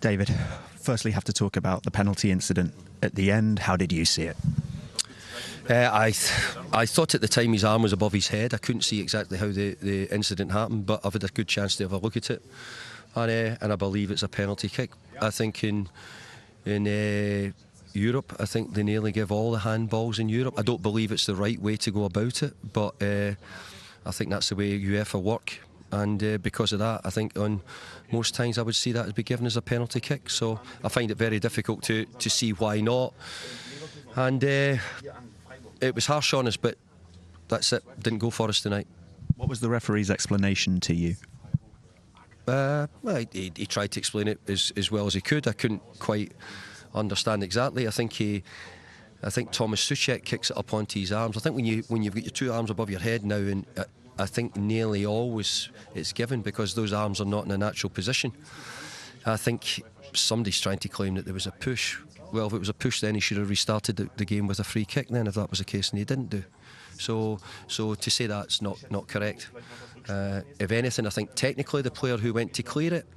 David, firstly have to talk about the penalty incident at the end. How did you see it? I thought at the time his arm was above his head. I couldn't see exactly how the incident happened, but I've had a good chance to have a look at it, and I believe it's a penalty kick. I think in Europe, I think they nearly give all the handballs in Europe. I don't believe it's the right way to go about it, but I think that's the way UEFA work, and because of that, I think on most times I would see that as be given as a penalty kick. So I find it very difficult to see why not, and it was harsh on us, but that's it. Didn't go for us tonight. What was the referee's explanation to you? Well, he tried to explain it as well as he could. I couldn't quite understand exactly. I think Thomas Souček kicks it up onto his arms. I think when you've got your two arms above your head now, and I think nearly always it's given because those arms are not in a natural position. I think somebody's trying to claim that there was a push. Well, if it was a push, then he should have restarted the game with a free kick then, if that was the case, and he didn't do. So to say that's not correct. If anything, I think technically the player who went to clear it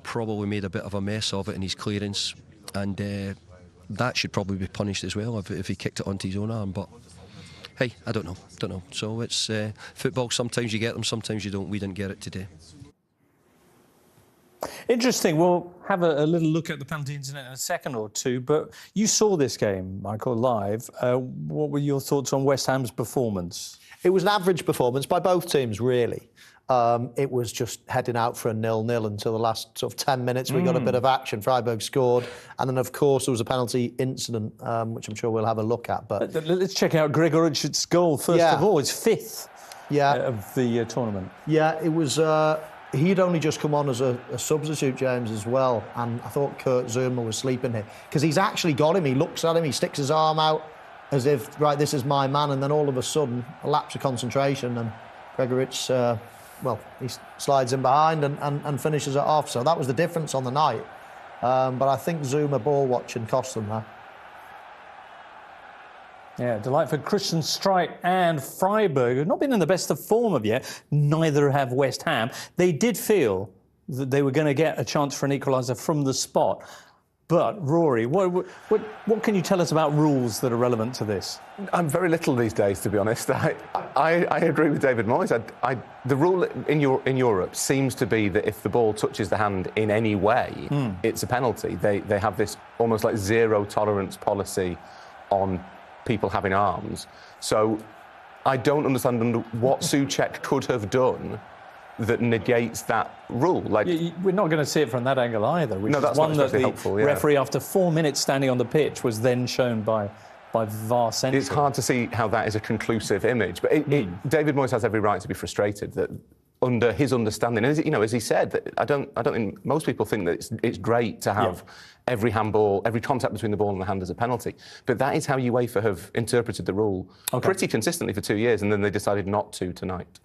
probably made a bit of a mess of it in his clearance, and that should probably be punished as well if he kicked it onto his own arm. But hey, I don't know. So it's football. Sometimes you get them, sometimes you don't. We didn't get it today. Interesting. We'll have a little look at the penalty incident in a second or two, but you saw this game, Michael, live. What were your thoughts on West Ham's performance? It was an average performance by both teams, really. It was just heading out for a 0-0 until the last sort of 10 minutes. We got a bit of action. Freiburg scored. And then, of course, there was a penalty incident, which I'm sure we'll have a look at. But let's check out Gregoric's goal, first of all. His fifth of the tournament. Yeah, it was... He'd only just come on as a substitute, James, as well. And I thought Kurt Zouma was sleeping here. Because he's actually got him. He looks at him. He sticks his arm out as if, right, this is my man. And then all of a sudden, a lapse of concentration. And Gregoric, he slides in behind and finishes it off. So that was the difference on the night. But I think Zouma ball watching cost them there. Yeah, delightful. Christian Streich and Freiburg have not been in the best of form of yet. Neither have West Ham. They did feel that they were going to get a chance for an equaliser from the spot. But, Rory, what can you tell us about rules that are relevant to this? I'm very little these days, to be honest. I agree with David Moyes. The rule in Europe seems to be that if the ball touches the hand in any way, it's a penalty. They have this almost like zero tolerance policy on people having arms. So I don't understand what Souček could have done that negates that rule. We're not going to see it from that angle either, which that's is one that the helpful, referee, after 4 minutes standing on the pitch, was then shown by VAR Central. It's hard to see how that is a conclusive image, but David Moyes has every right to be frustrated that under his understanding, as he said, that I don't think most people think that it's great to have every handball, every contact between the ball and the hand as a penalty. But that is how UEFA have interpreted the rule pretty consistently for 2 years, and then they decided not to tonight.